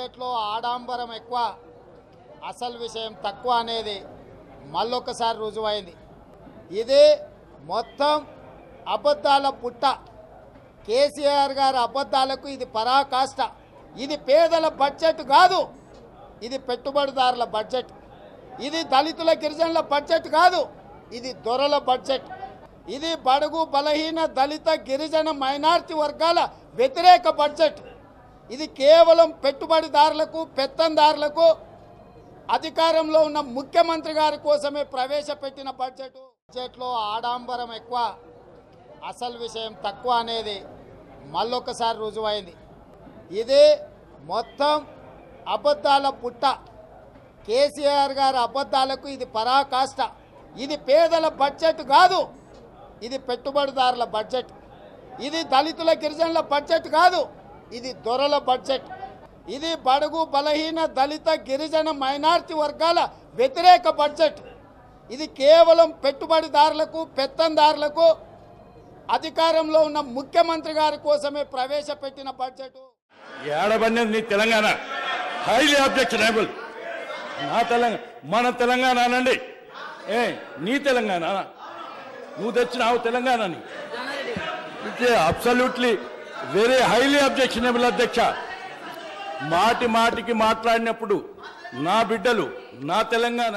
బడ్జెట్లో ఆడంబరం ఎక్కువ, అసలు విషయం తక్కువ అనేది మళ్ళొకసారి రుజువైంది. ఇది మొత్తం అబద్ధాల పుట్ట. కేసీఆర్ గారి అబద్ధాలకు ఇది పరాకాష్ట. ఇది పేదల బడ్జెట్ కాదు, ఇది పెట్టుబడిదారుల బడ్జెట్. ఇది దళితుల గిరిజనుల బడ్జెట్ కాదు, ఇది దొరల బడ్జెట్. ఇది బడుగు బలహీన దళిత గిరిజన మైనారిటీ వర్గాల వ్యతిరేక బడ్జెట్. ఇది కేవలం పెట్టుబడిదారులకు, పెత్తందారులకు, అధికారంలో ఉన్న ముఖ్యమంత్రి గారి కోసమే ప్రవేశపెట్టిన బడ్జెట్లో ఆడంబరం ఎక్కువ, అసలు విషయం తక్కువ అనేది మళ్ళొకసారి రుజువైంది. ఇది మొత్తం అబద్ధాల పుట్ట. కేసీఆర్ గారి అబద్ధాలకు ఇది పరాకాష్ట. ఇది పేదల బడ్జెట్ కాదు, ఇది పెట్టుబడిదారుల బడ్జెట్. ఇది దళితుల గిరిజనుల బడ్జెట్ కాదు, ఇది దొరల బడ్జెట్. ఇది బడుగు బలహీన దళిత గిరిజన మైనారిటీ వర్గాల వ్యతిరేక బడ్జెట్. ఇది కేవలం పెట్టుబడిదారులకు, పెత్తందారులకు, అధికారంలో ఉన్న ముఖ్యమంత్రి గారి కోసమే ప్రవేశపెట్టిన బడ్జెట్. ఏడబడినది నీ తెలంగాణ, హైలీ అబ్జెక్షనబుల్. నా తెలంగాణ, మన తెలంగాణ అనండి. నీ తెలంగాణ, నువ్వు తెచ్చినావు తెలంగాణని. It absolutely very highly objectionable అధ్యక్ష. మాటికి మాట్లాడినప్పుడు నా బిడ్డలు, నా తెలంగాణ